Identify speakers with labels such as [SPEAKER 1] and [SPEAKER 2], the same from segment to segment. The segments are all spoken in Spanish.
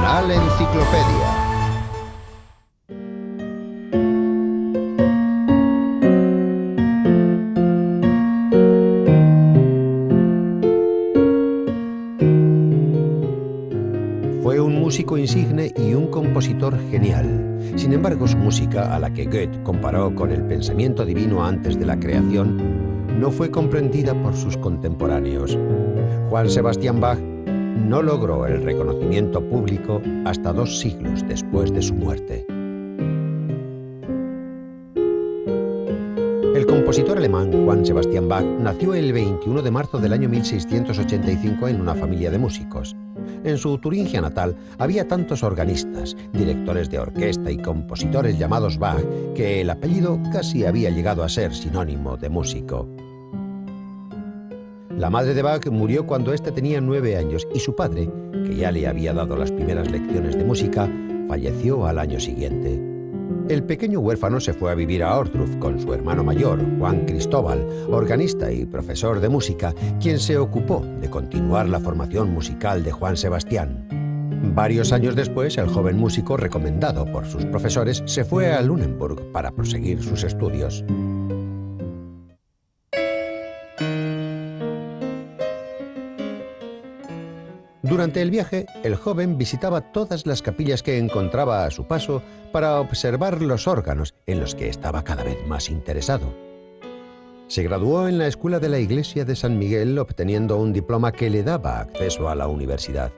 [SPEAKER 1] Canal Enciclopedia. Fue un músico insigne y un compositor genial. Sin embargo, su música, a la que Goethe comparó con el pensamiento divino antes de la creación, no fue comprendida por sus contemporáneos. Juan Sebastián Bach no logró el reconocimiento público hasta 2 siglos después de su muerte. El compositor alemán Juan Sebastián Bach nació el 21 de marzo del año 1685 en una familia de músicos. En su Turingia natal había tantos organistas, directores de orquesta y compositores llamados Bach que el apellido casi había llegado a ser sinónimo de músico. La madre de Bach murió cuando éste tenía 9 años y su padre, que ya le había dado las primeras lecciones de música, falleció al año siguiente. El pequeño huérfano se fue a vivir a Ohrdruf con su hermano mayor, Juan Cristóbal, organista y profesor de música, quien se ocupó de continuar la formación musical de Juan Sebastián. Varios años después, el joven músico, recomendado por sus profesores, se fue a Lunenburg para proseguir sus estudios. Durante el viaje, el joven visitaba todas las capillas que encontraba a su paso para observar los órganos, en los que estaba cada vez más interesado. Se graduó en la Escuela de la Iglesia de San Miguel, obteniendo un diploma que le daba acceso a la universidad.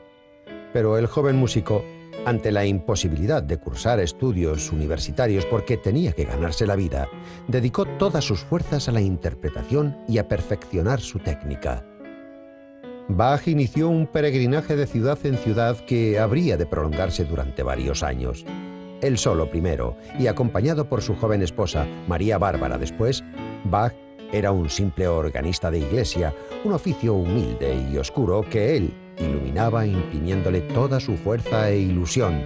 [SPEAKER 1] Pero el joven músico, ante la imposibilidad de cursar estudios universitarios porque tenía que ganarse la vida, dedicó todas sus fuerzas a la interpretación y a perfeccionar su técnica. Bach inició un peregrinaje de ciudad en ciudad que habría de prolongarse durante varios años. Él solo primero, y acompañado por su joven esposa, María Bárbara después, Bach era un simple organista de iglesia, un oficio humilde y oscuro que él iluminaba imprimiéndole toda su fuerza e ilusión,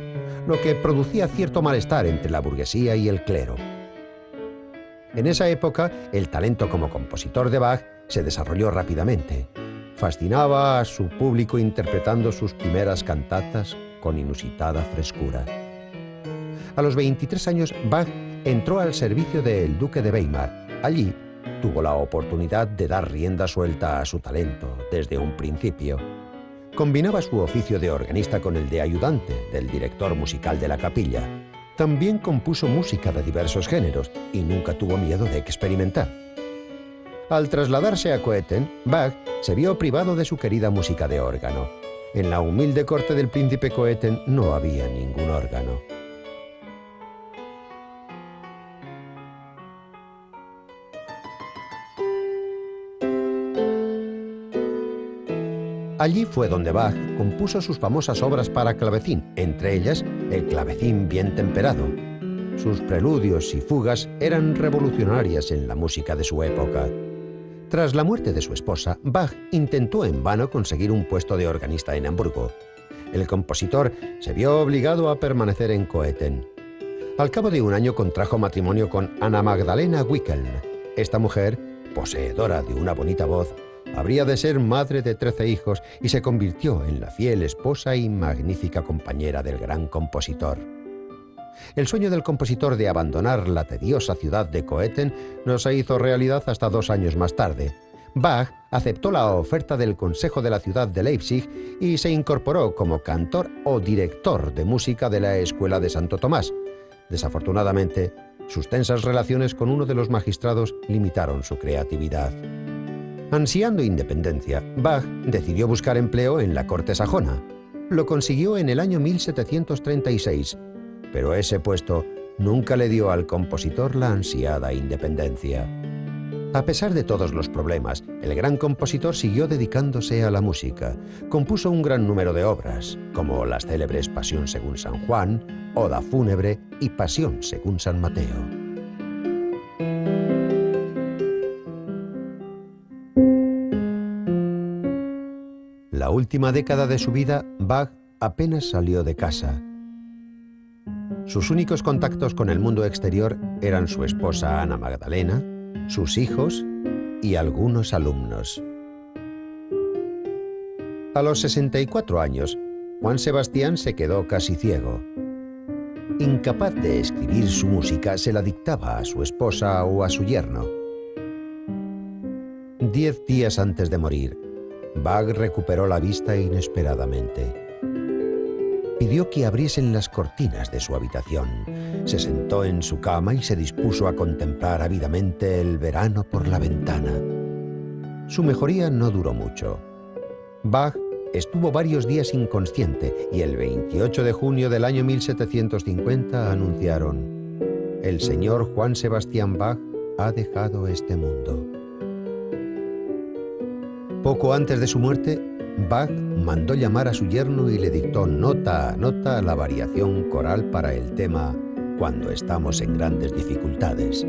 [SPEAKER 1] lo que producía cierto malestar entre la burguesía y el clero. En esa época, el talento como compositor de Bach se desarrolló rápidamente. Fascinaba a su público interpretando sus primeras cantatas con inusitada frescura. A los 23 años, Bach entró al servicio del duque de Weimar. Allí tuvo la oportunidad de dar rienda suelta a su talento desde un principio. Combinaba su oficio de organista con el de ayudante del director musical de la capilla. También compuso música de diversos géneros y nunca tuvo miedo de experimentar. Al trasladarse a Köthen, Bach se vio privado de su querida música de órgano. En la humilde corte del príncipe Köthen no había ningún órgano. Allí fue donde Bach compuso sus famosas obras para clavecín, entre ellas el Clavecín bien temperado. Sus preludios y fugas eran revolucionarias en la música de su época. Tras la muerte de su esposa, Bach intentó en vano conseguir un puesto de organista en Hamburgo. El compositor se vio obligado a permanecer en Köthen. Al cabo de un año contrajo matrimonio con Anna Magdalena Wickel. Esta mujer, poseedora de una bonita voz, habría de ser madre de 13 hijos y se convirtió en la fiel esposa y magnífica compañera del gran compositor. El sueño del compositor de abandonar la tediosa ciudad de Köthen no se hizo realidad hasta 2 años más tarde. Bach aceptó la oferta del Consejo de la ciudad de Leipzig y se incorporó como cantor o director de música de la Escuela de Santo Tomás. Desafortunadamente, sus tensas relaciones con uno de los magistrados limitaron su creatividad. Ansiando independencia, Bach decidió buscar empleo en la corte sajona. Lo consiguió en el año 1736. Pero ese puesto nunca le dio al compositor la ansiada independencia. A pesar de todos los problemas, el gran compositor siguió dedicándose a la música. Compuso un gran número de obras, como las célebres Pasión según San Juan, Oda fúnebre y Pasión según San Mateo. La última década de su vida, Bach apenas salió de casa. Sus únicos contactos con el mundo exterior eran su esposa Ana Magdalena, sus hijos y algunos alumnos. A los 64 años, Juan Sebastián se quedó casi ciego. Incapaz de escribir su música, se la dictaba a su esposa o a su yerno. 10 días antes de morir, Bach recuperó la vista inesperadamente. Pidió que abriesen las cortinas de su habitación. Se sentó en su cama y se dispuso a contemplar ávidamente el verano por la ventana. Su mejoría no duró mucho. Bach estuvo varios días inconsciente y el 28 de junio del año 1750 anunciaron: el señor Juan Sebastián Bach ha dejado este mundo. Poco antes de su muerte, Bach mandó llamar a su yerno y le dictó nota a nota la variación coral para el tema Cuando estamos en grandes dificultades.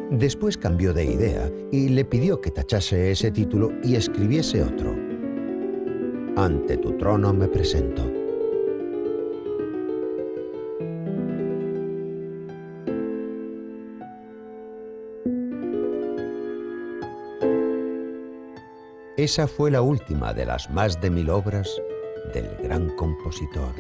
[SPEAKER 1] Después cambió de idea y le pidió que tachase ese título y escribiese otro: Ante tu trono me presento. Esa fue la última de las más de 1000 obras del gran compositor.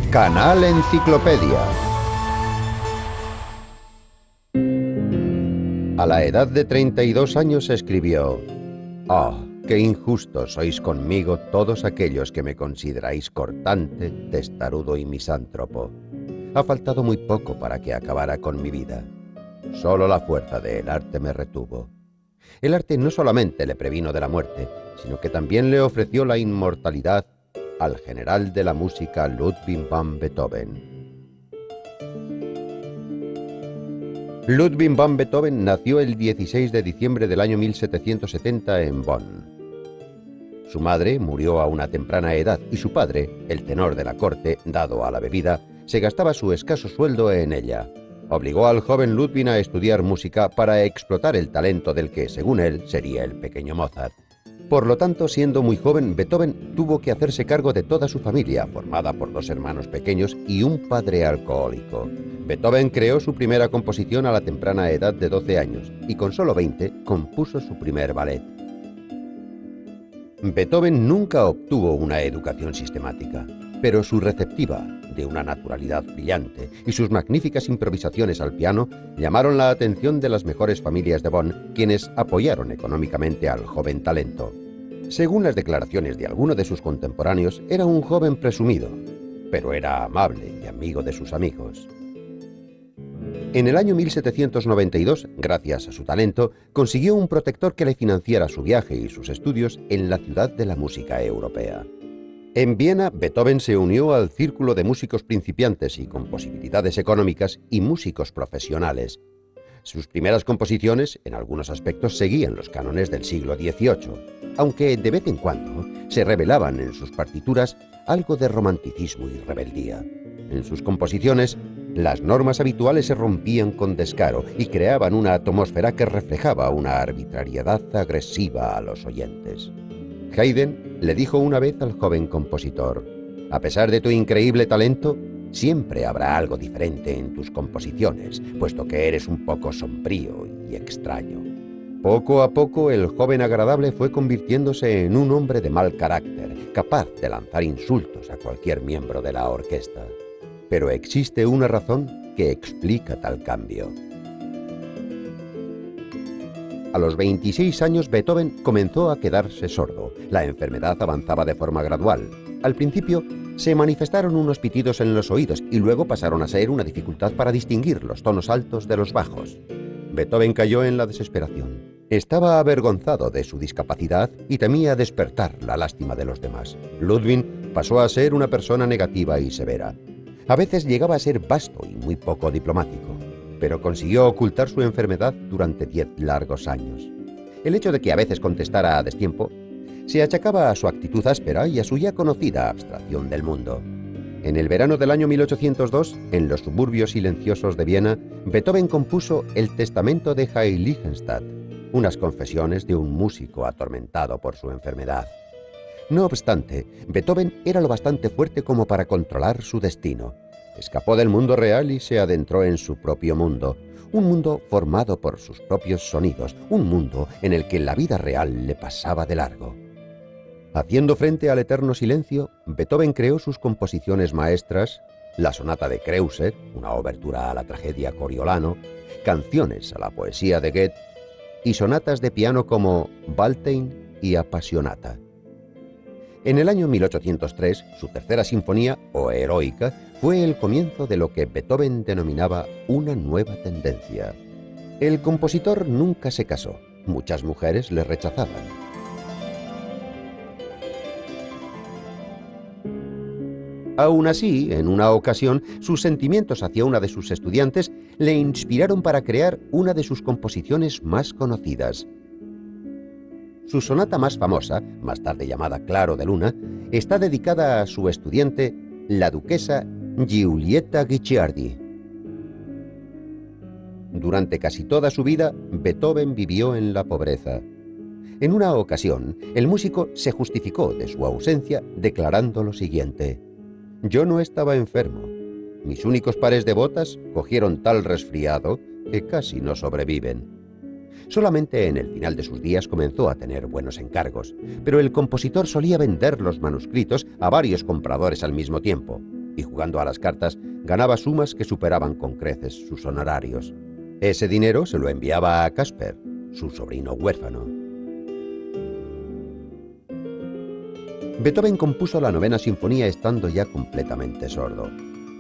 [SPEAKER 1] Canal Enciclopedia. A la edad de 32 años escribió: «Oh, qué injustos sois conmigo todos aquellos que me consideráis cortante, testarudo y misántropo. Ha faltado muy poco para que acabara con mi vida. Solo la fuerza del arte me retuvo». El arte no solamente le previno de la muerte, sino que también le ofreció la inmortalidad al general de la música Ludwig van Beethoven. Ludwig van Beethoven nació el 16 de diciembre del año 1770 en Bonn. Su madre murió a una temprana edad y su padre, el tenor de la corte, dado a la bebida, se gastaba su escaso sueldo en ella. Obligó al joven Ludwig a estudiar música para explotar el talento del que, según él, sería el pequeño Mozart. Por lo tanto, siendo muy joven, Beethoven tuvo que hacerse cargo de toda su familia, formada por 2 hermanos pequeños y un padre alcohólico. Beethoven creó su primera composición a la temprana edad de 12 años y con solo 20 compuso su primer ballet. Beethoven nunca obtuvo una educación sistemática, pero su receptiva, de una naturalidad brillante, y sus magníficas improvisaciones al piano llamaron la atención de las mejores familias de Bonn, quienes apoyaron económicamente al joven talento. Según las declaraciones de algunos de sus contemporáneos, era un joven presumido, pero era amable y amigo de sus amigos. En el año 1792, gracias a su talento, consiguió un protector que le financiara su viaje y sus estudios en la ciudad de la música europea. En Viena, Beethoven se unió al círculo de músicos principiantes y con posibilidades económicas y músicos profesionales. Sus primeras composiciones, en algunos aspectos, seguían los cánones del siglo XVIII, aunque de vez en cuando se revelaban en sus partituras algo de romanticismo y rebeldía. En sus composiciones, las normas habituales se rompían con descaro y creaban una atmósfera que reflejaba una arbitrariedad agresiva a los oyentes. Haydn le dijo una vez al joven compositor: «A pesar de tu increíble talento, siempre habrá algo diferente en tus composiciones, puesto que eres un poco sombrío y extraño». Poco a poco, el joven agradable fue convirtiéndose en un hombre de mal carácter, capaz de lanzar insultos a cualquier miembro de la orquesta. Pero existe una razón que explica tal cambio. A los 26 años, Beethoven comenzó a quedarse sordo. La enfermedad avanzaba de forma gradual. Al principio, se manifestaron unos pitidos en los oídos y luego pasaron a ser una dificultad para distinguir los tonos altos de los bajos. Beethoven cayó en la desesperación. Estaba avergonzado de su discapacidad y temía despertar la lástima de los demás. Ludwig pasó a ser una persona negativa y severa. A veces llegaba a ser vasto y muy poco diplomático, pero consiguió ocultar su enfermedad durante 10 largos años. El hecho de que a veces contestara a destiempo se achacaba a su actitud áspera y a su ya conocida abstracción del mundo. En el verano del año 1802, en los suburbios silenciosos de Viena, Beethoven compuso el Testamento de Heiligenstadt, unas confesiones de un músico atormentado por su enfermedad. No obstante, Beethoven era lo bastante fuerte como para controlar su destino. Escapó del mundo real y se adentró en su propio mundo, un mundo formado por sus propios sonidos, un mundo en el que la vida real le pasaba de largo. Haciendo frente al eterno silencio, Beethoven creó sus composiciones maestras, la sonata de Kreutzer, una obertura a la tragedia Coriolano, canciones a la poesía de Goethe y sonatas de piano como Waltein y Appassionata. En el año 1803, su tercera sinfonía, o Heroica, fue el comienzo de lo que Beethoven denominaba una nueva tendencia. El compositor nunca se casó. Muchas mujeres le rechazaban. Aún así, en una ocasión, sus sentimientos hacia una de sus estudiantes le inspiraron para crear una de sus composiciones más conocidas. Su sonata más famosa, más tarde llamada Claro de Luna, está dedicada a su estudiante, la duquesa Giulietta Guicciardi. Durante casi toda su vida, Beethoven vivió en la pobreza. En una ocasión, el músico se justificó de su ausencia declarando lo siguiente: «Yo no estaba enfermo. Mis únicos pares de botas cogieron tal resfriado que casi no sobreviven». Solamente en el final de sus días comenzó a tener buenos encargos, pero el compositor solía vender los manuscritos a varios compradores al mismo tiempo, y jugando a las cartas ganaba sumas que superaban con creces sus honorarios. Ese dinero se lo enviaba a Caspar, su sobrino huérfano. Beethoven compuso la novena sinfonía estando ya completamente sordo.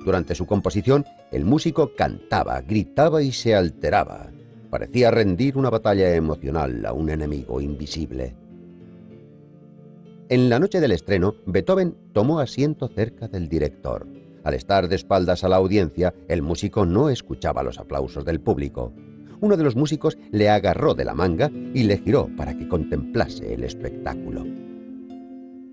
[SPEAKER 1] Durante su composición, el músico cantaba, gritaba y se alteraba. Parecía rendir una batalla emocional a un enemigo invisible. En la noche del estreno, Beethoven tomó asiento cerca del director. Al estar de espaldas a la audiencia, el músico no escuchaba los aplausos del público. Uno de los músicos le agarró de la manga y le giró para que contemplase el espectáculo.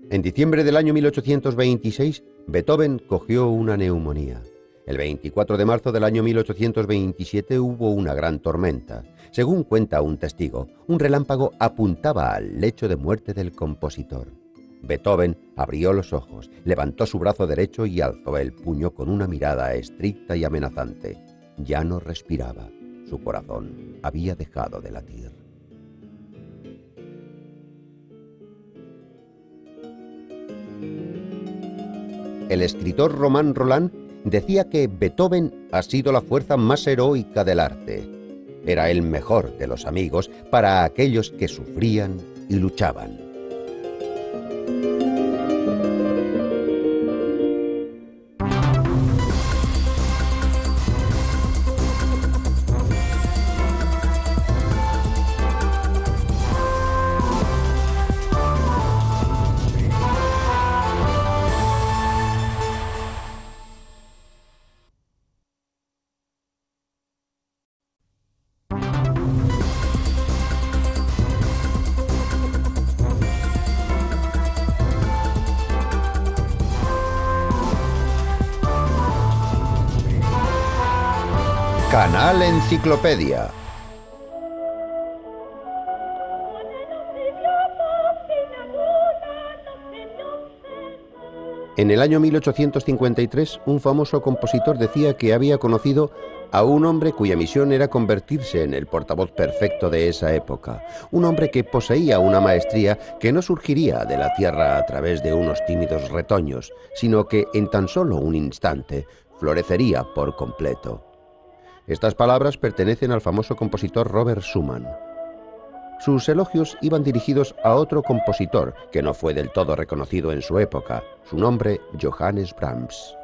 [SPEAKER 1] En diciembre del año 1826, Beethoven cogió una neumonía. El 24 de marzo del año 1827 hubo una gran tormenta. Según cuenta un testigo, un relámpago apuntaba al lecho de muerte del compositor. Beethoven abrió los ojos, levantó su brazo derecho y alzó el puño con una mirada estricta y amenazante. Ya no respiraba. Su corazón había dejado de latir. El escritor Romain Rolland decía que Beethoven ha sido la fuerza más heroica del arte. Era el mejor de los amigos para aquellos que sufrían y luchaban. Canal Enciclopedia. En el año 1853, un famoso compositor decía que había conocido a un hombre cuya misión era convertirse en el portavoz perfecto de esa época, un hombre que poseía una maestría que no surgiría de la tierra a través de unos tímidos retoños, sino que en tan solo un instante florecería por completo. Estas palabras pertenecen al famoso compositor Robert Schumann. Sus elogios iban dirigidos a otro compositor que no fue del todo reconocido en su época, su nombre Johannes Brahms.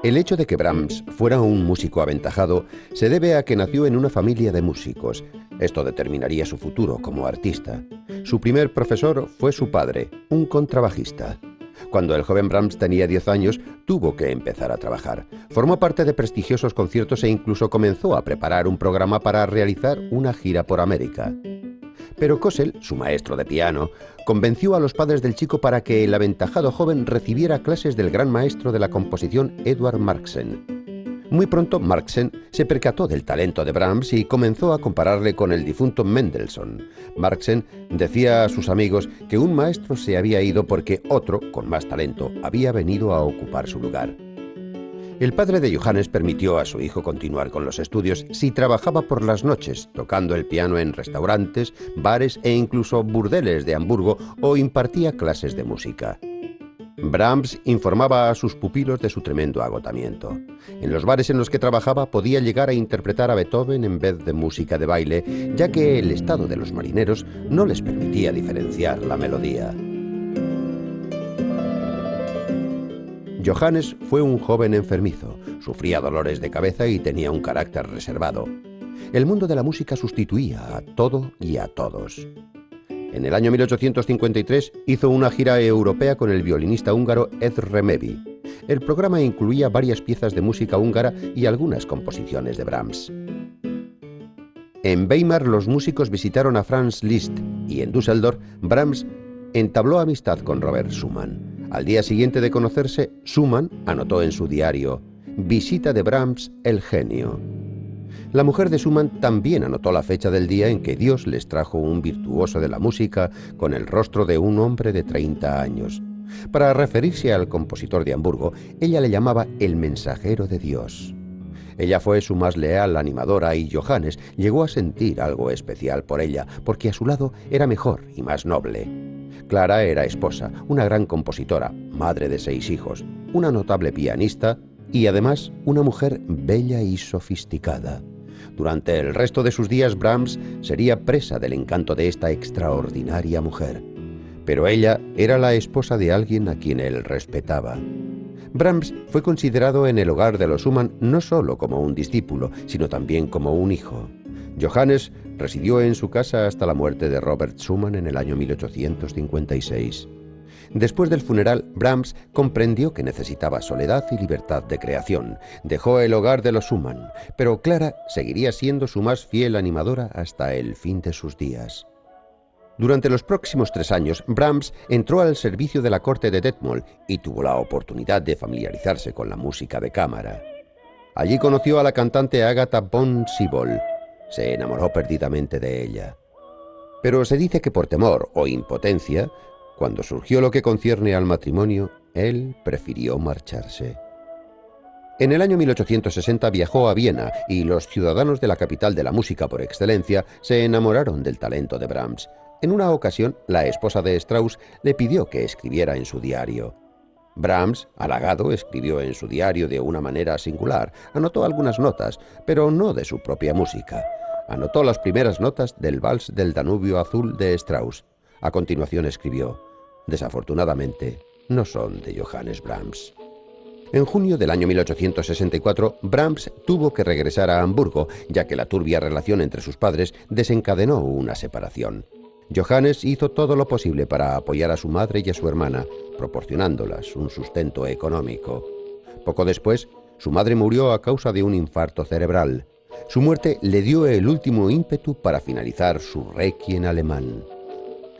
[SPEAKER 1] El hecho de que Brahms fuera un músico aventajado se debe a que nació en una familia de músicos. Esto determinaría su futuro como artista. Su primer profesor fue su padre, un contrabajista. Cuando el joven Brahms tenía 10 años, tuvo que empezar a trabajar. Formó parte de prestigiosos conciertos e incluso comenzó a preparar un programa para realizar una gira por América. Pero Kösel, su maestro de piano, convenció a los padres del chico para que el aventajado joven recibiera clases del gran maestro de la composición Eduard Marxen. Muy pronto Marxen se percató del talento de Brahms y comenzó a compararle con el difunto Mendelssohn. Marxen decía a sus amigos que un maestro se había ido porque otro, con más talento, había venido a ocupar su lugar. El padre de Johannes permitió a su hijo continuar con los estudios si trabajaba por las noches, tocando el piano en restaurantes, bares e incluso burdeles de Hamburgo, o impartía clases de música. Brahms informaba a sus pupilos de su tremendo agotamiento. En los bares en los que trabajaba podía llegar a interpretar a Beethoven en vez de música de baile, ya que el estado de los marineros no les permitía diferenciar la melodía. Johannes fue un joven enfermizo, sufría dolores de cabeza y tenía un carácter reservado. El mundo de la música sustituía a todo y a todos. En el año 1853 hizo una gira europea con el violinista húngaro Ed Remevi. El programa incluía varias piezas de música húngara y algunas composiciones de Brahms. En Weimar los músicos visitaron a Franz Liszt y en Düsseldorf Brahms entabló amistad con Robert Schumann. Al día siguiente de conocerse, Schumann anotó en su diario: «Visita de Brahms, el genio». La mujer de Schumann también anotó la fecha del día en que Dios les trajo un virtuoso de la música con el rostro de un hombre de 30 años. Para referirse al compositor de Hamburgo, ella le llamaba el mensajero de Dios. Ella fue su más leal animadora y Johannes llegó a sentir algo especial por ella, porque a su lado era mejor y más noble. Clara era esposa, una gran compositora, madre de 6 hijos, una notable pianista y además una mujer bella y sofisticada. Durante el resto de sus días Brahms sería presa del encanto de esta extraordinaria mujer. Pero ella era la esposa de alguien a quien él respetaba. Brahms fue considerado en el hogar de los Schumann no solo como un discípulo, sino también como un hijo. Johannes residió en su casa hasta la muerte de Robert Schumann en el año 1856. Después del funeral, Brahms comprendió que necesitaba soledad y libertad de creación. Dejó el hogar de los Schumann, pero Clara seguiría siendo su más fiel animadora hasta el fin de sus días. Durante los próximos 3 años, Brahms entró al servicio de la corte de Detmold y tuvo la oportunidad de familiarizarse con la música de cámara. Allí conoció a la cantante Agatha von Schiebel. Se enamoró perdidamente de ella. Pero se dice que por temor o impotencia, cuando surgió lo que concierne al matrimonio, él prefirió marcharse. En el año 1860 viajó a Viena y los ciudadanos de la capital de la música por excelencia se enamoraron del talento de Brahms. En una ocasión, la esposa de Strauss le pidió que escribiera en su diario. Brahms, halagado, escribió en su diario de una manera singular. Anotó algunas notas, pero no de su propia música. Anotó las primeras notas del Vals del Danubio Azul de Strauss. A continuación escribió: «Desafortunadamente, no son de Johannes Brahms». En junio del año 1864, Brahms tuvo que regresar a Hamburgo, ya que la turbia relación entre sus padres desencadenó una separación. Johannes hizo todo lo posible para apoyar a su madre y a su hermana, proporcionándolas un sustento económico. Poco después, su madre murió a causa de un infarto cerebral. Su muerte le dio el último ímpetu para finalizar su requiem alemán.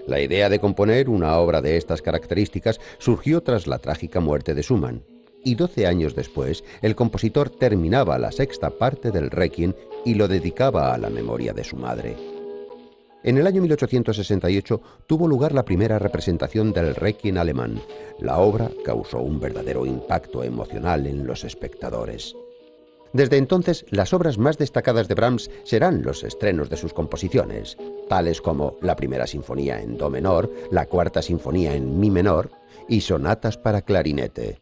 [SPEAKER 1] La idea de componer una obra de estas características surgió tras la trágica muerte de Schumann, y 12 años después el compositor terminaba la 6ª parte del requiem y lo dedicaba a la memoria de su madre. En el año 1868 tuvo lugar la primera representación del requiem alemán. La obra causó un verdadero impacto emocional en los espectadores. Desde entonces, las obras más destacadas de Brahms serán los estrenos de sus composiciones, tales como la Primera Sinfonía en Do menor, la Cuarta Sinfonía en Mi menor y sonatas para clarinete.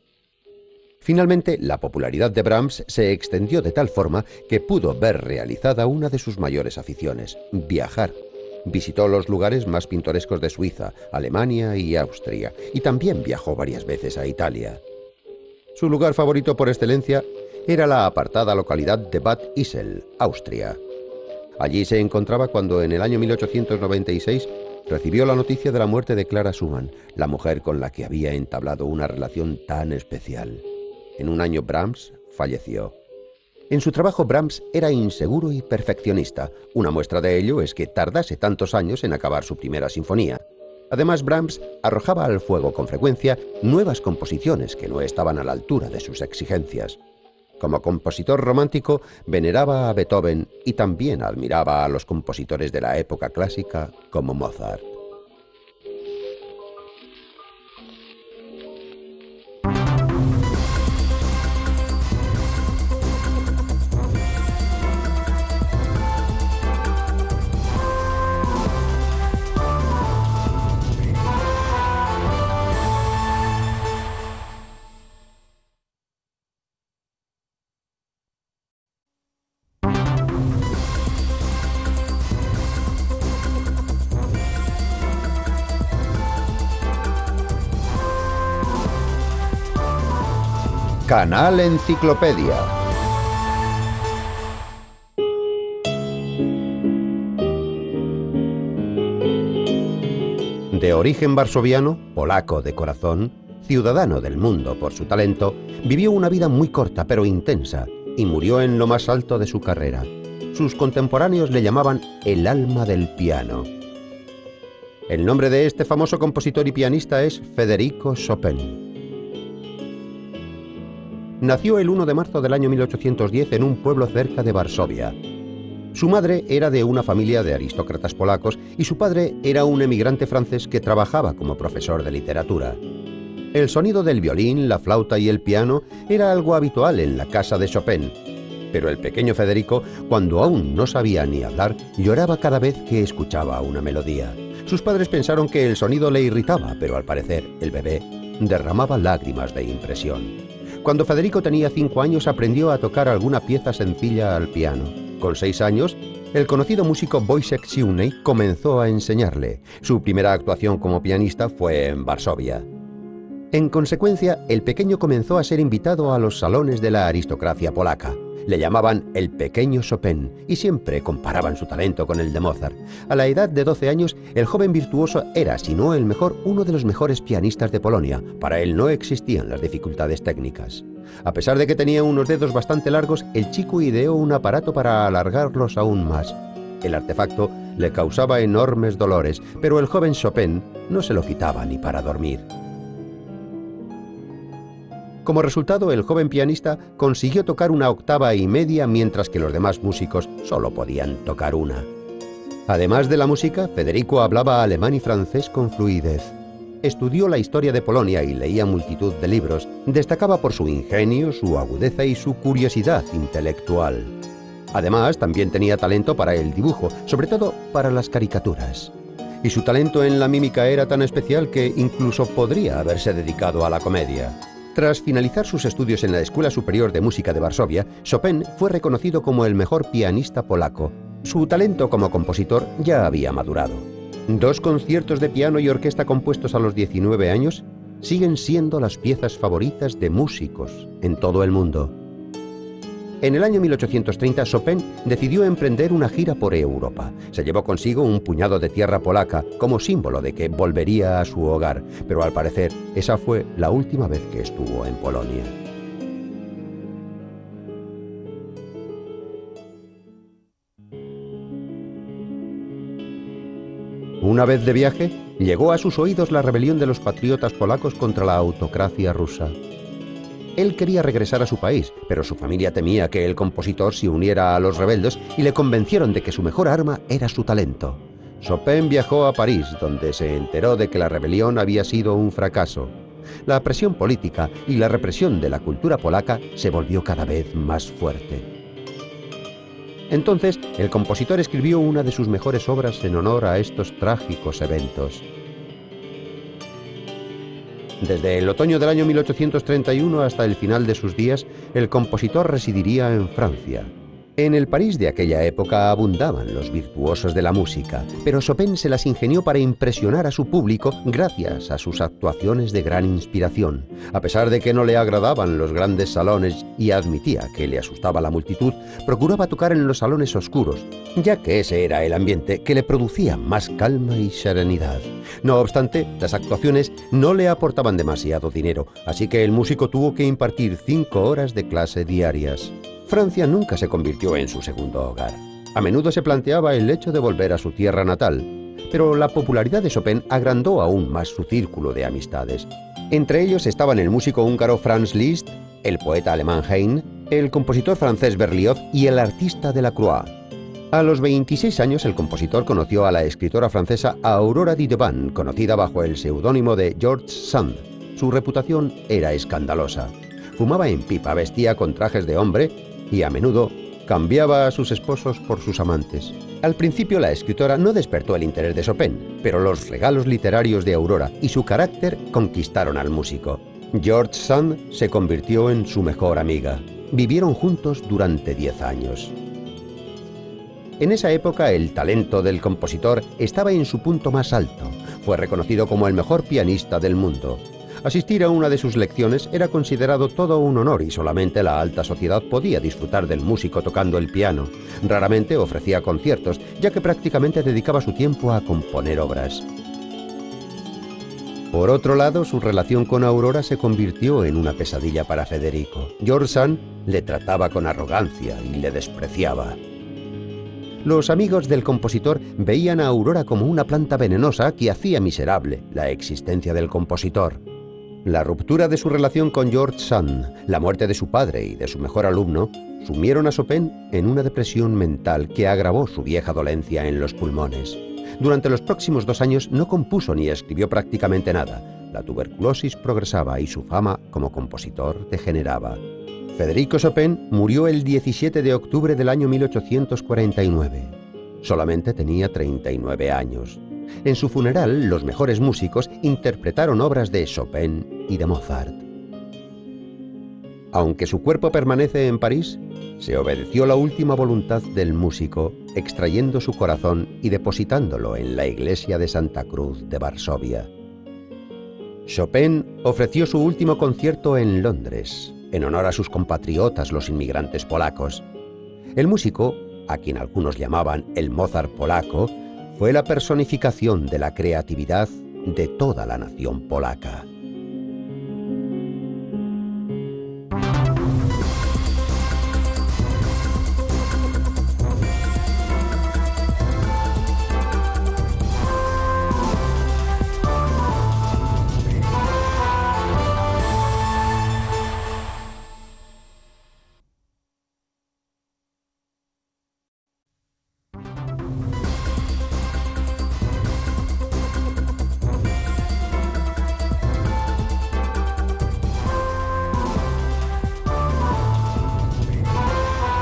[SPEAKER 1] Finalmente, la popularidad de Brahms se extendió de tal forma que pudo ver realizada una de sus mayores aficiones: viajar. Visitó los lugares más pintorescos de Suiza, Alemania y Austria, y también viajó varias veces a Italia. Su lugar favorito por excelencia era la apartada localidad de Bad Ischl, Austria. Allí se encontraba cuando en el año 1896 recibió la noticia de la muerte de Clara Schumann, la mujer con la que había entablado una relación tan especial. En un año Brahms falleció. En su trabajo Brahms era inseguro y perfeccionista. Una muestra de ello es que tardase tantos años en acabar su primera sinfonía. Además, Brahms arrojaba al fuego con frecuencia nuevas composiciones que no estaban a la altura de sus exigencias. Como compositor romántico, veneraba a Beethoven y también admiraba a los compositores de la época clásica como Mozart. Canal Enciclopedia. De origen varsoviano, polaco de corazón, ciudadano del mundo por su talento, vivió una vida muy corta pero intensa y murió en lo más alto de su carrera. Sus contemporáneos le llamaban el alma del piano. El nombre de este famoso compositor y pianista es Federico Chopin. Nació el 1 de marzo del año 1810 en un pueblo cerca de Varsovia. Su madre era de una familia de aristócratas polacos y su padre era un emigrante francés que trabajaba como profesor de literatura. El sonido del violín, la flauta y el piano era algo habitual en la casa de Chopin. Pero el pequeño Federico, cuando aún no sabía ni hablar, lloraba cada vez que escuchaba una melodía. Sus padres pensaron que el sonido le irritaba, pero al parecer el bebé derramaba lágrimas de impresión. Cuando Federico tenía 5 años aprendió a tocar alguna pieza sencilla al piano. Con 6 años, el conocido músico Wojciech Siunej comenzó a enseñarle. Su primera actuación como pianista fue en Varsovia. En consecuencia, el pequeño comenzó a ser invitado a los salones de la aristocracia polaca. Le llamaban el pequeño Chopin y siempre comparaban su talento con el de Mozart. A la edad de 12 años, el joven virtuoso era, si no el mejor, uno de los mejores pianistas de Polonia. Para él no existían las dificultades técnicas. A pesar de que tenía unos dedos bastante largos, el chico ideó un aparato para alargarlos aún más. El artefacto le causaba enormes dolores, pero el joven Chopin no se lo quitaba ni para dormir. Como resultado, el joven pianista consiguió tocar 1,5 octavas, mientras que los demás músicos solo podían tocar 1. Además de la música, Federico hablaba alemán y francés con fluidez. Estudió la historia de Polonia y leía multitud de libros. Destacaba por su ingenio, su agudeza y su curiosidad intelectual. Además, también tenía talento para el dibujo, sobre todo para las caricaturas. Y su talento en la mímica era tan especial que incluso podría haberse dedicado a la comedia. Tras finalizar sus estudios en la Escuela Superior de Música de Varsovia, Chopin fue reconocido como el mejor pianista polaco. Su talento como compositor ya había madurado. 2 conciertos de piano y orquesta compuestos a los 19 años siguen siendo las piezas favoritas de músicos en todo el mundo. En el año 1830, Chopin decidió emprender una gira por Europa. Se llevó consigo un puñado de tierra polaca como símbolo de que volvería a su hogar, pero al parecer esa fue la última vez que estuvo en Polonia. Una vez de viaje, llegó a sus oídos la rebelión de los patriotas polacos contra la autocracia rusa. Él quería regresar a su país, pero su familia temía que el compositor se uniera a los rebeldes y le convencieron de que su mejor arma era su talento. Chopin viajó a París, donde se enteró de que la rebelión había sido un fracaso. La presión política y la represión de la cultura polaca se volvió cada vez más fuerte. Entonces, el compositor escribió una de sus mejores obras en honor a estos trágicos eventos. Desde el otoño del año 1831 hasta el final de sus días, el compositor residiría en Francia. En el París de aquella época abundaban los virtuosos de la música, pero Chopin se las ingenió para impresionar a su público gracias a sus actuaciones de gran inspiración. A pesar de que no le agradaban los grandes salones y admitía que le asustaba la multitud, procuraba tocar en los salones oscuros, ya que ese era el ambiente que le producía más calma y serenidad. No obstante, las actuaciones no le aportaban demasiado dinero, así que el músico tuvo que impartir 5 horas de clase diarias. Francia nunca se convirtió en su segundo hogar. A menudo se planteaba el hecho de volver a su tierra natal, pero la popularidad de Chopin agrandó aún más su círculo de amistades. Entre ellos estaban el músico húngaro Franz Liszt, el poeta alemán Heine, el compositor francés Berlioz y el artista Delacroix. A los 26 años el compositor conoció a la escritora francesa Aurora Didevant, conocida bajo el seudónimo de George Sand. Su reputación era escandalosa. Fumaba en pipa, vestía con trajes de hombre y a menudo cambiaba a sus esposos por sus amantes. Al principio la escritora no despertó el interés de Chopin, pero los regalos literarios de Aurora y su carácter conquistaron al músico. George Sand se convirtió en su mejor amiga. Vivieron juntos durante 10 años. En esa época el talento del compositor estaba en su punto más alto. Fue reconocido como el mejor pianista del mundo. Asistir a una de sus lecciones era considerado todo un honor y solamente la alta sociedad podía disfrutar del músico tocando el piano. Raramente ofrecía conciertos, ya que prácticamente dedicaba su tiempo a componer obras. Por otro lado, su relación con Aurora se convirtió en una pesadilla para Federico. George Sand le trataba con arrogancia y le despreciaba. Los amigos del compositor veían a Aurora como una planta venenosa que hacía miserable la existencia del compositor. La ruptura de su relación con George Sand, la muerte de su padre y de su mejor alumno, sumieron a Chopin en una depresión mental que agravó su vieja dolencia en los pulmones. Durante los próximos 2 años no compuso ni escribió prácticamente nada. La tuberculosis progresaba y su fama como compositor degeneraba. Federico Chopin murió el 17 de octubre del año 1849. Solamente tenía 39 años. En su funeral, los mejores músicos interpretaron obras de Chopin y de Mozart. Aunque su cuerpo permanece en París, se obedeció la última voluntad del músico, extrayendo su corazón y depositándolo en la iglesia de Santa Cruz de Varsovia. Chopin ofreció su último concierto en Londres, en honor a sus compatriotas los inmigrantes polacos. El músico, a quien algunos llamaban el Mozart polaco, fue la personificación de la creatividad de toda la nación polaca.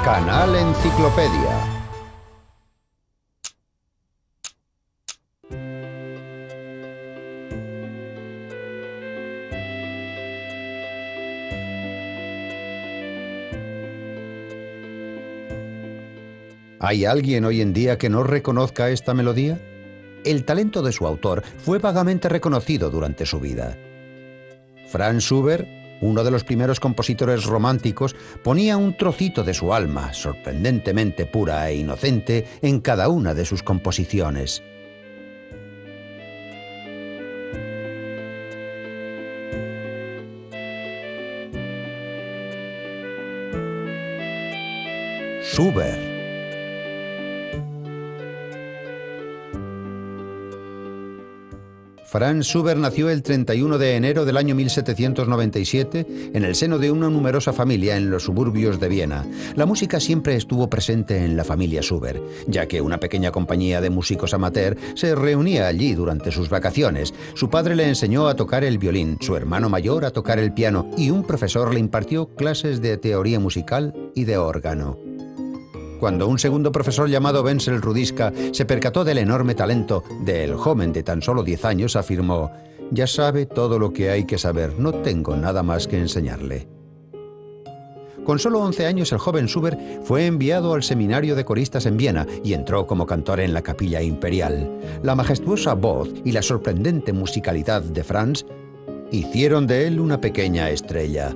[SPEAKER 1] Canal Enciclopedia. ¿Hay alguien hoy en día que no reconozca esta melodía? El talento de su autor fue vagamente reconocido durante su vida. Franz Schubert, uno de los primeros compositores románticos, ponía un trocito de su alma, sorprendentemente pura e inocente, en cada una de sus composiciones. Schubert. Franz Schubert nació el 31 de enero del año 1797 en el seno de una numerosa familia en los suburbios de Viena. La música siempre estuvo presente en la familia Schubert, ya que una pequeña compañía de músicos amateur se reunía allí durante sus vacaciones. Su padre le enseñó a tocar el violín, su hermano mayor a tocar el piano y un profesor le impartió clases de teoría musical y de órgano. Cuando un segundo profesor llamado Wenzel Rudiska se percató del enorme talento del joven de tan solo 10 años, afirmó: «Ya sabe todo lo que hay que saber, no tengo nada más que enseñarle». Con solo 11 años, el joven Schubert fue enviado al seminario de coristas en Viena y entró como cantor en la capilla imperial. La majestuosa voz y la sorprendente musicalidad de Franz hicieron de él una pequeña estrella.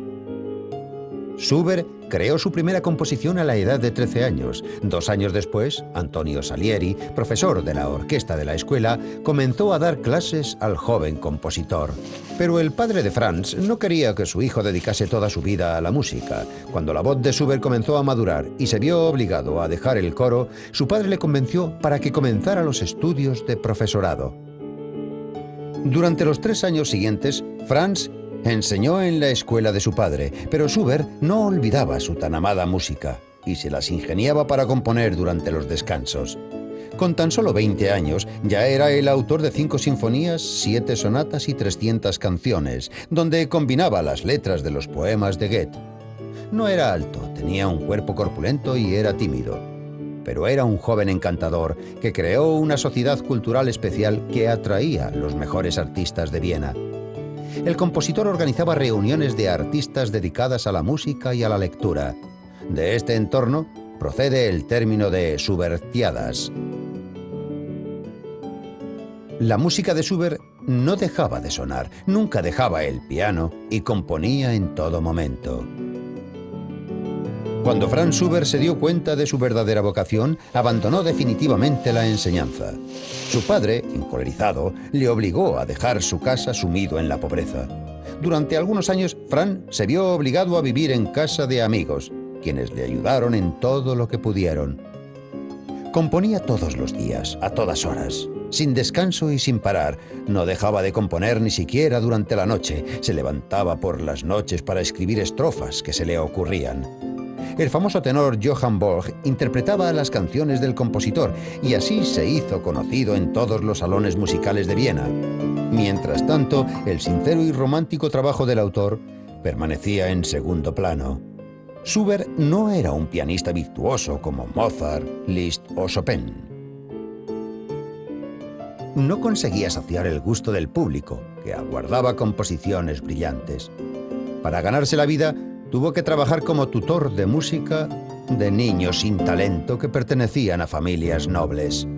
[SPEAKER 1] Schubert creó su primera composición a la edad de 13 años. 2 años después, Antonio Salieri, profesor de la orquesta de la escuela, comenzó a dar clases al joven compositor. Pero el padre de Franz no quería que su hijo dedicase toda su vida a la música. Cuando la voz de Schubert comenzó a madurar y se vio obligado a dejar el coro, su padre le convenció para que comenzara los estudios de profesorado. Durante los 3 años siguientes, Franz enseñó en la escuela de su padre, pero Schubert no olvidaba su tan amada música y se las ingeniaba para componer durante los descansos. Con tan solo 20 años ya era el autor de 5 sinfonías, 7 sonatas y 300 canciones, donde combinaba las letras de los poemas de Goethe. No era alto, tenía un cuerpo corpulento y era tímido, pero era un joven encantador que creó una sociedad cultural especial que atraía a los mejores artistas de Viena. El compositor organizaba reuniones de artistas dedicadas a la música y a la lectura. De este entorno procede el término de Schubertiadas. La música de Schubert no dejaba de sonar, nunca dejaba el piano y componía en todo momento. Cuando Franz Schubert se dio cuenta de su verdadera vocación, abandonó definitivamente la enseñanza. Su padre, encolerizado, le obligó a dejar su casa sumido en la pobreza. Durante algunos años, Franz se vio obligado a vivir en casa de amigos, quienes le ayudaron en todo lo que pudieron. Componía todos los días, a todas horas, sin descanso y sin parar. No dejaba de componer ni siquiera durante la noche. Se levantaba por las noches para escribir estrofas que se le ocurrían. El famoso tenor Johann Borg interpretaba las canciones del compositor y así se hizo conocido en todos los salones musicales de Viena. Mientras tanto, el sincero y romántico trabajo del autor permanecía en segundo plano. Schubert no era un pianista virtuoso como Mozart, Liszt o Chopin. No conseguía saciar el gusto del público, que aguardaba composiciones brillantes. Para ganarse la vida, tuvo que trabajar como tutor de música de niños sin talento que pertenecían a familias nobles.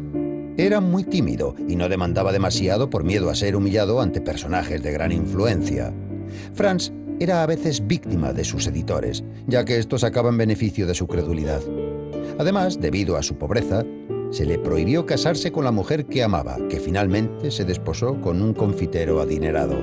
[SPEAKER 1] Era muy tímido y no demandaba demasiado por miedo a ser humillado ante personajes de gran influencia. Franz era a veces víctima de sus editores, ya que estos sacaban beneficio de su credulidad. Además, debido a su pobreza, se le prohibió casarse con la mujer que amaba, que finalmente se desposó con un confitero adinerado.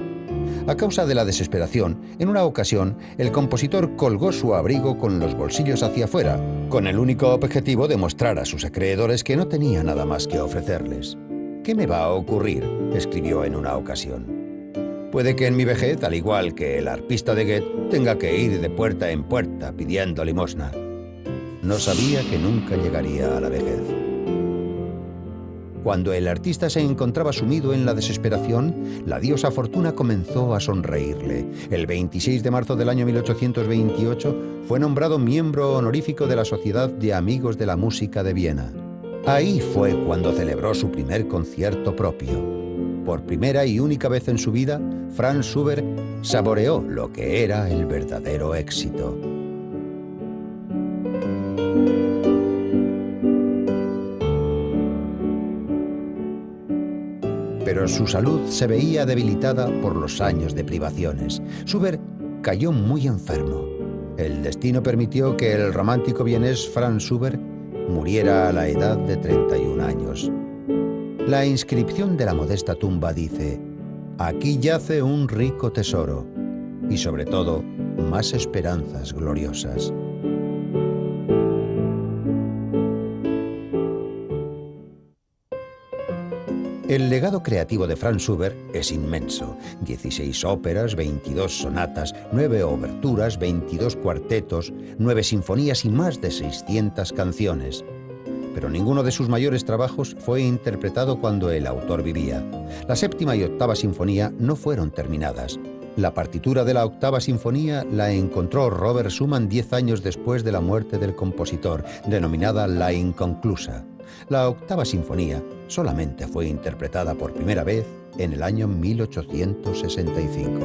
[SPEAKER 1] A causa de la desesperación, en una ocasión, el compositor colgó su abrigo con los bolsillos hacia afuera, con el único objetivo de mostrar a sus acreedores que no tenía nada más que ofrecerles. «¿Qué me va a ocurrir?», escribió en una ocasión. «Puede que en mi vejez, al igual que el arpista de Goethe, tenga que ir de puerta en puerta pidiendo limosna». No sabía que nunca llegaría a la vejez. Cuando el artista se encontraba sumido en la desesperación, la diosa Fortuna comenzó a sonreírle. El 26 de marzo del año 1828 fue nombrado miembro honorífico de la Sociedad de Amigos de la Música de Viena. Ahí fue cuando celebró su primer concierto propio. Por primera y única vez en su vida, Franz Schubert saboreó lo que era el verdadero éxito. Pero su salud se veía debilitada por los años de privaciones. Schubert cayó muy enfermo. El destino permitió que el romántico vienés Franz Schubert muriera a la edad de 31 años. La inscripción de la modesta tumba dice: «Aquí yace un rico tesoro y, sobre todo, más esperanzas gloriosas». El legado creativo de Franz Schubert es inmenso. 16 óperas, 22 sonatas, 9 oberturas, 22 cuartetos, 9 sinfonías y más de 600 canciones. Pero ninguno de sus mayores trabajos fue interpretado cuando el autor vivía. La séptima y octava sinfonía no fueron terminadas. La partitura de la octava sinfonía la encontró Robert Schumann 10 años después de la muerte del compositor, denominada La Inconclusa. La octava sinfonía solamente fue interpretada por primera vez en el año 1865.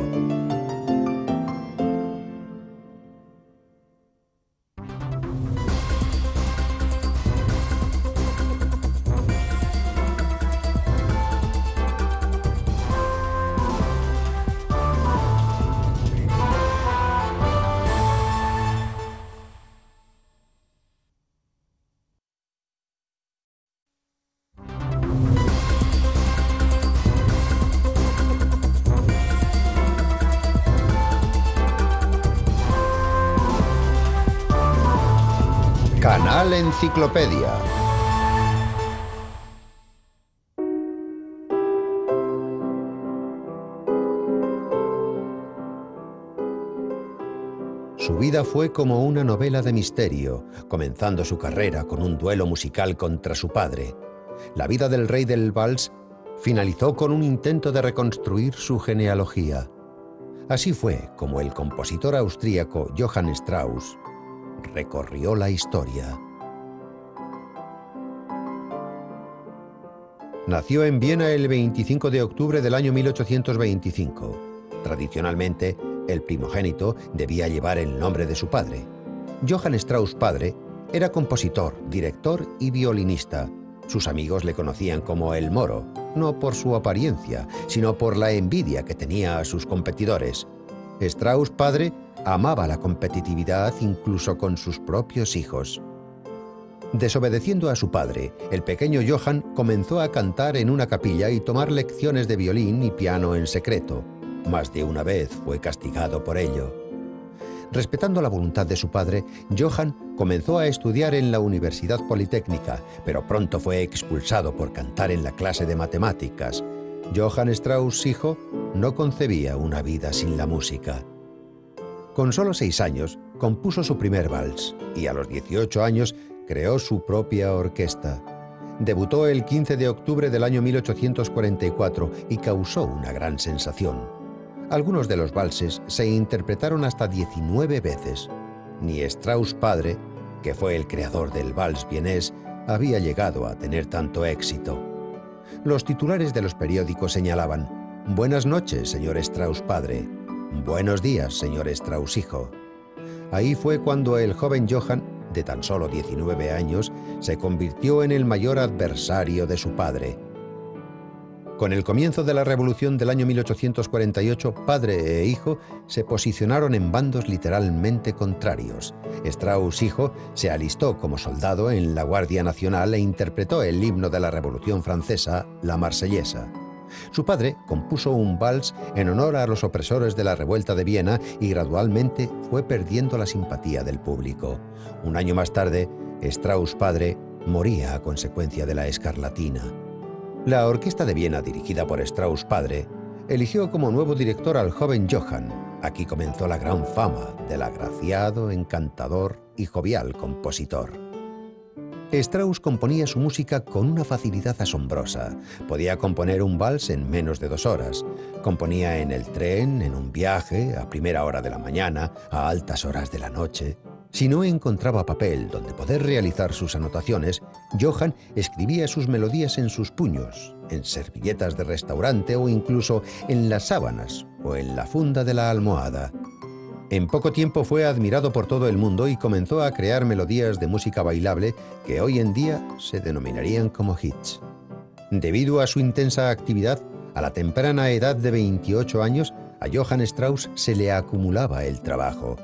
[SPEAKER 1] Canal Enciclopedia. Su vida fue como una novela de misterio, comenzando su carrera con un duelo musical contra su padre. La vida del rey del vals finalizó con un intento de reconstruir su genealogía. Así fue como el compositor austríaco Johann Strauss recorrió la historia. Nació en Viena el 25 de octubre del año 1825. Tradicionalmente, el primogénito debía llevar el nombre de su padre. Johann Strauss padre era compositor, director y violinista. Sus amigos le conocían como el Moro, no por su apariencia, sino por la envidia que tenía a sus competidores. Strauss padre amaba la competitividad incluso con sus propios hijos. Desobedeciendo a su padre, el pequeño Johann comenzó a cantar en una capilla y tomar lecciones de violín y piano en secreto. Más de una vez fue castigado por ello. Respetando la voluntad de su padre, Johann comenzó a estudiar en la Universidad Politécnica, pero pronto fue expulsado por cantar en la clase de matemáticas. Johann Strauss hijo no concebía una vida sin la música. Con solo 6 años, compuso su primer vals y a los 18 años creó su propia orquesta. Debutó el 15 de octubre del año 1844 y causó una gran sensación. Algunos de los valses se interpretaron hasta 19 veces. Ni Strauss padre, que fue el creador del vals vienés, había llegado a tener tanto éxito. Los titulares de los periódicos señalaban: «Buenas noches, señor Strauss padre. Buenos días, señor Strauss hijo». Ahí fue cuando el joven Johann, de tan solo 19 años, se convirtió en el mayor adversario de su padre. Con el comienzo de la Revolución del año 1848, padre e hijo se posicionaron en bandos literalmente contrarios. Strauss hijo se alistó como soldado en la Guardia Nacional e interpretó el himno de la Revolución Francesa, la Marsellesa. Su padre compuso un vals en honor a los opresores de la revuelta de Viena y gradualmente fue perdiendo la simpatía del público. Un año más tarde, Strauss padre moría a consecuencia de la escarlatina. La Orquesta de Viena, dirigida por Strauss padre, eligió como nuevo director al joven Johann. Aquí comenzó la gran fama del agraciado, encantador y jovial compositor. Strauss componía su música con una facilidad asombrosa. Podía componer un vals en menos de 2 horas. Componía en el tren, en un viaje, a primera hora de la mañana, a altas horas de la noche. Si no encontraba papel donde poder realizar sus anotaciones, Johann escribía sus melodías en sus puños, en servilletas de restaurante o incluso en las sábanas o en la funda de la almohada. En poco tiempo fue admirado por todo el mundo y comenzó a crear melodías de música bailable que hoy en día se denominarían como hits. Debido a su intensa actividad, a la temprana edad de 28 años, a Johann Strauss se le acumulaba el trabajo.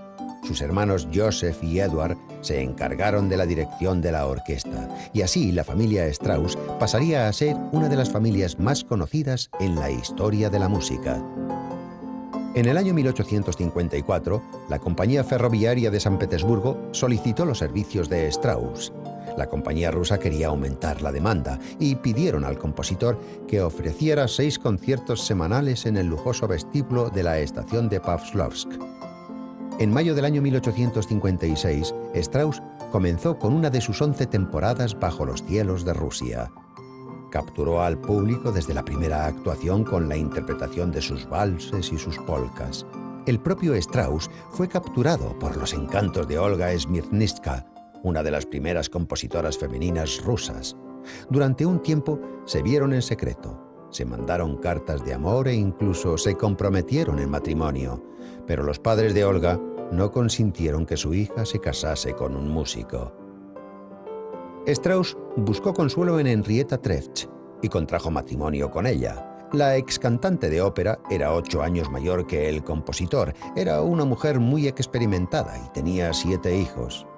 [SPEAKER 1] Sus hermanos Joseph y Edward se encargaron de la dirección de la orquesta, y así la familia Strauss pasaría a ser una de las familias más conocidas en la historia de la música. En el año 1854, la Compañía Ferroviaria de San Petersburgo solicitó los servicios de Strauss. La compañía rusa quería aumentar la demanda y pidieron al compositor que ofreciera 6 conciertos semanales en el lujoso vestíbulo de la estación de Pavlovsk. En mayo del año 1856, Strauss comenzó con una de sus 11 temporadas bajo los cielos de Rusia. Capturó al público desde la primera actuación con la interpretación de sus valses y sus polcas. El propio Strauss fue capturado por los encantos de Olga Smirnitska, una de las primeras compositoras femeninas rusas. Durante un tiempo se vieron en secreto, se mandaron cartas de amor e incluso se comprometieron en matrimonio, pero los padres de Olga no consintieron que su hija se casase con un músico. Strauss buscó consuelo en Henrietta Treves y contrajo matrimonio con ella. La ex cantante de ópera era 8 años mayor que el compositor, era una mujer muy experimentada y tenía 7 hijos.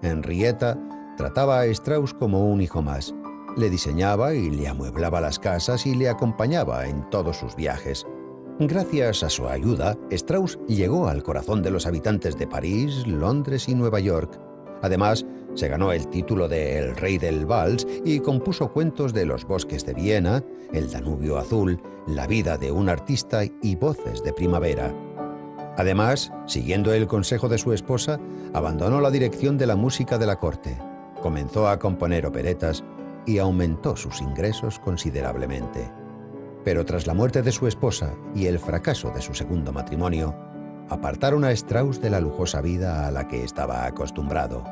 [SPEAKER 1] Henrietta trataba a Strauss como un hijo más. Le diseñaba y le amueblaba las casas y le acompañaba en todos sus viajes. Gracias a su ayuda, Strauss llegó al corazón de los habitantes de París, Londres y Nueva York. Además, se ganó el título de El Rey del Vals y compuso cuentos de los bosques de Viena, El Danubio Azul, La vida de un artista y Voces de primavera. Además, siguiendo el consejo de su esposa, abandonó la dirección de la música de la corte, comenzó a componer operetas y aumentó sus ingresos considerablemente. Pero tras la muerte de su esposa y el fracaso de su segundo matrimonio, apartaron a Strauss de la lujosa vida a la que estaba acostumbrado.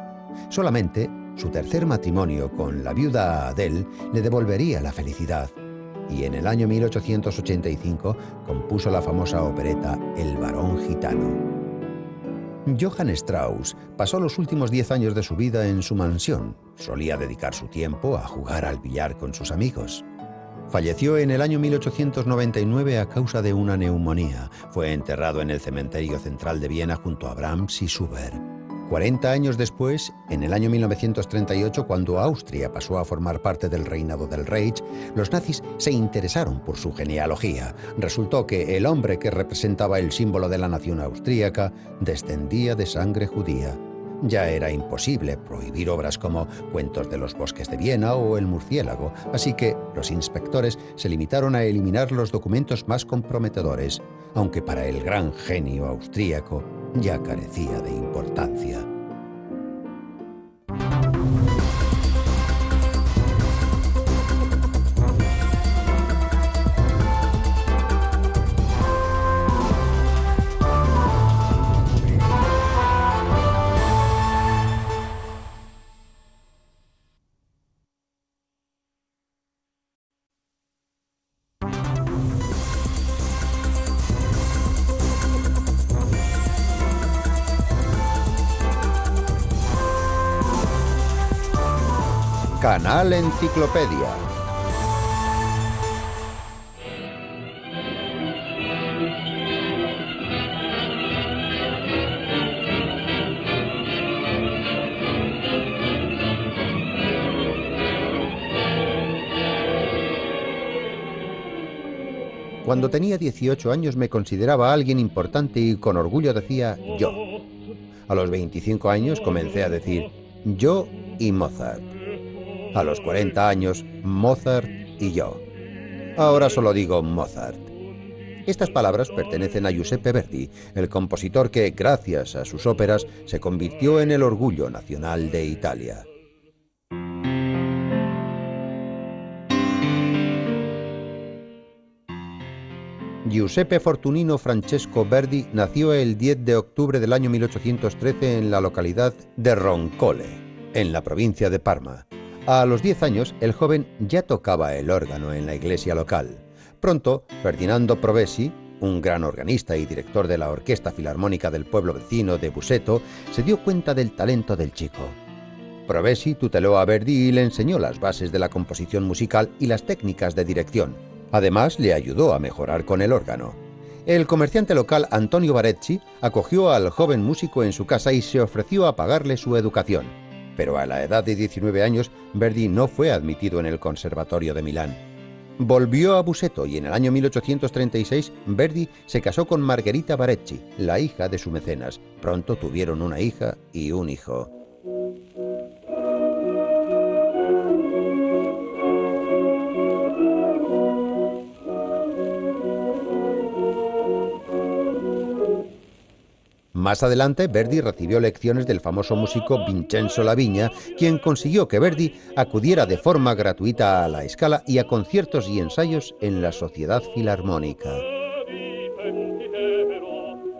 [SPEAKER 1] Solamente su tercer matrimonio con la viuda Adele le devolvería la felicidad, y en el año 1885 compuso la famosa opereta El Barón Gitano. Johann Strauss pasó los últimos 10 años de su vida en su mansión. Solía dedicar su tiempo a jugar al billar con sus amigos. Falleció en el año 1899 a causa de una neumonía. Fue enterrado en el cementerio central de Viena junto a Brahms y Schubert. 40 años después, en el año 1938, cuando Austria pasó a formar parte del reinado del Reich, los nazis se interesaron por su genealogía. Resultó que el hombre que representaba el símbolo de la nación austríaca descendía de sangre judía. Ya era imposible prohibir obras como Cuentos de los bosques de Viena o El murciélago, así que los inspectores se limitaron a eliminar los documentos más comprometedores, aunque para el gran genio austríaco ya carecía de importancia. Canal Enciclopedia. Cuando tenía 18 años me consideraba alguien importante y con orgullo decía yo. A los 25 años comencé a decir yo y Mozart. A los 40 años, Mozart y yo. Ahora solo digo Mozart. Estas palabras pertenecen a Giuseppe Verdi, el compositor que, gracias a sus óperas, se convirtió en el orgullo nacional de Italia. Giuseppe Fortunino Francesco Verdi nació el 10 de octubre del año 1813 en la localidad de Roncole, en la provincia de Parma. A los 10 años, el joven ya tocaba el órgano en la iglesia local. Pronto, Ferdinando Provesi, un gran organista y director de la Orquesta Filarmónica del pueblo vecino de Busseto, se dio cuenta del talento del chico. Provesi tuteló a Verdi y le enseñó las bases de la composición musical y las técnicas de dirección. Además, le ayudó a mejorar con el órgano. El comerciante local Antonio Barezzi acogió al joven músico en su casa y se ofreció a pagarle su educación. Pero a la edad de 19 años, Verdi no fue admitido en el Conservatorio de Milán. Volvió a Busseto y en el año 1836 Verdi se casó con Margherita Barezzi, la hija de su mecenas. Pronto tuvieron una hija y un hijo. Más adelante, Verdi recibió lecciones del famoso músico Vincenzo La Vigna, quien consiguió que Verdi acudiera de forma gratuita a la Scala y a conciertos y ensayos en la Sociedad Filarmónica.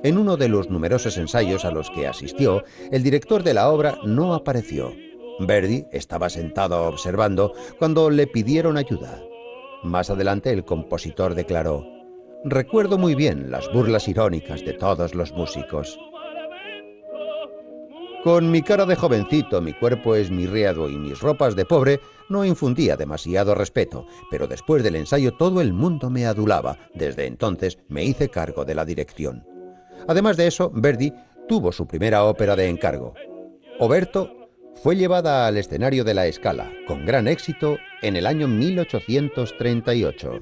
[SPEAKER 1] En uno de los numerosos ensayos a los que asistió, el director de la obra no apareció. Verdi estaba sentado observando cuando le pidieron ayuda. Más adelante, el compositor declaró: «Recuerdo muy bien las burlas irónicas de todos los músicos. Con mi cara de jovencito, mi cuerpo esmirriado y mis ropas de pobre, no infundía demasiado respeto, pero después del ensayo todo el mundo me adulaba. Desde entonces me hice cargo de la dirección». Además de eso, Verdi tuvo su primera ópera de encargo. Oberto fue llevada al escenario de la Scala, con gran éxito, en el año 1838.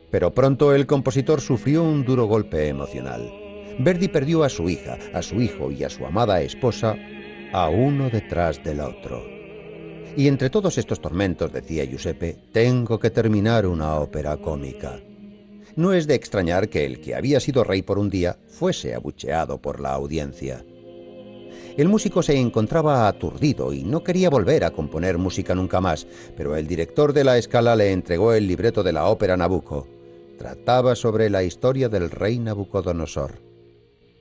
[SPEAKER 1] Pero pronto el compositor sufrió un duro golpe emocional. Verdi perdió a su hija, a su hijo y a su amada esposa, a uno detrás del otro. Y entre todos estos tormentos, decía Giuseppe, tengo que terminar una ópera cómica. No es de extrañar que el que había sido rey por un día fuese abucheado por la audiencia. El músico se encontraba aturdido y no quería volver a componer música nunca más, pero el director de la Scala le entregó el libreto de la ópera Nabucco. Trataba sobre la historia del rey Nabucodonosor.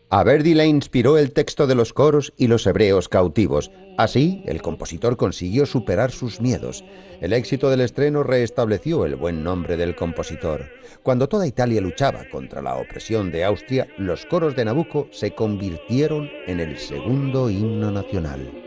[SPEAKER 1] A Verdi le inspiró el texto de los coros y los hebreos cautivos. Así, el compositor consiguió superar sus miedos. El éxito del estreno restableció el buen nombre del compositor. Cuando toda Italia luchaba contra la opresión de Austria, los coros de Nabucco se convirtieron en el segundo himno nacional.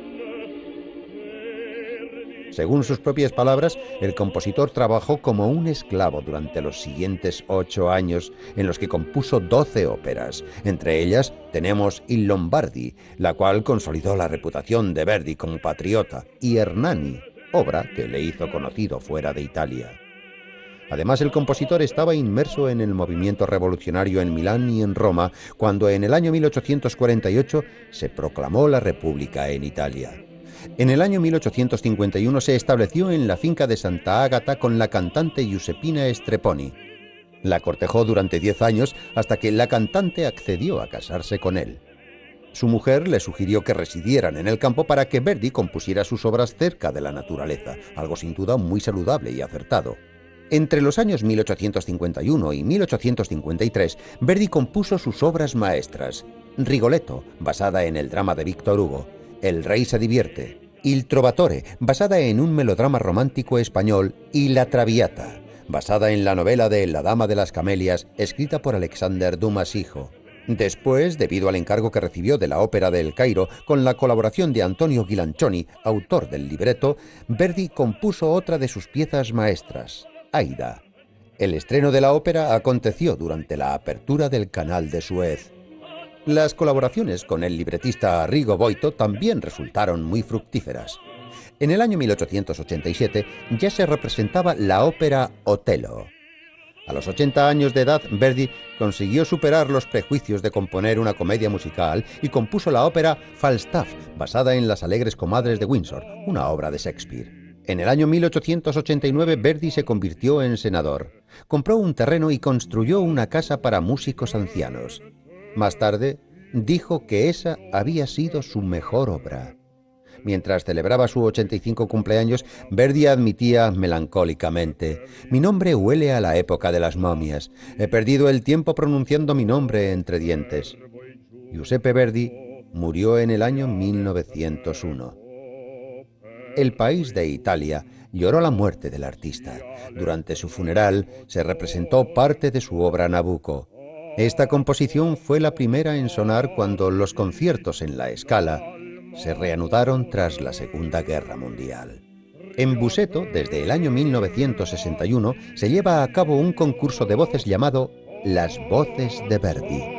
[SPEAKER 1] Según sus propias palabras, el compositor trabajó como un esclavo durante los siguientes 8 años, en los que compuso 12 óperas. Entre ellas tenemos Il Lombardi, la cual consolidó la reputación de Verdi como patriota, y Hernani, obra que le hizo conocido fuera de Italia. Además, el compositor estaba inmerso en el movimiento revolucionario en Milán y en Roma, cuando en el año 1848 se proclamó la República en Italia. En el año 1851 se estableció en la finca de Santa Ágata con la cantante Giuseppina Strepponi. La cortejó durante 10 años hasta que la cantante accedió a casarse con él. Su mujer le sugirió que residieran en el campo para que Verdi compusiera sus obras cerca de la naturaleza, algo sin duda muy saludable y acertado. Entre los años 1851 y 1853, Verdi compuso sus obras maestras: Rigoletto, basada en el drama de Víctor Hugo; El rey se divierte; Il Trovatore, basada en un melodrama romántico español; y La Traviata, basada en la novela de La dama de las camelias, escrita por Alexander Dumas hijo. Después, debido al encargo que recibió de la Ópera de El Cairo, con la colaboración de Antonio Ghilancioni, autor del libreto, Verdi compuso otra de sus piezas maestras, Aida. El estreno de la ópera aconteció durante la apertura del Canal de Suez. Las colaboraciones con el libretista Arrigo Boito también resultaron muy fructíferas. En el año 1887 ya se representaba la ópera Otello. A los 80 años de edad, Verdi consiguió superar los prejuicios de componer una comedia musical y compuso la ópera Falstaff, basada en Las alegres comadres de Windsor, una obra de Shakespeare. En el año 1889 Verdi se convirtió en senador. Compró un terreno y construyó una casa para músicos ancianos. Más tarde, dijo que esa había sido su mejor obra. Mientras celebraba su 85 cumpleaños, Verdi admitía melancólicamente: «Mi nombre huele a la época de las momias. He perdido el tiempo pronunciando mi nombre entre dientes». Giuseppe Verdi murió en el año 1901. El país de Italia lloró la muerte del artista. Durante su funeral se representó parte de su obra Nabucco. Esta composición fue la primera en sonar cuando los conciertos en la Scala se reanudaron tras la Segunda Guerra Mundial. En Busseto, desde el año 1961, se lleva a cabo un concurso de voces llamado Las Voces de Verdi.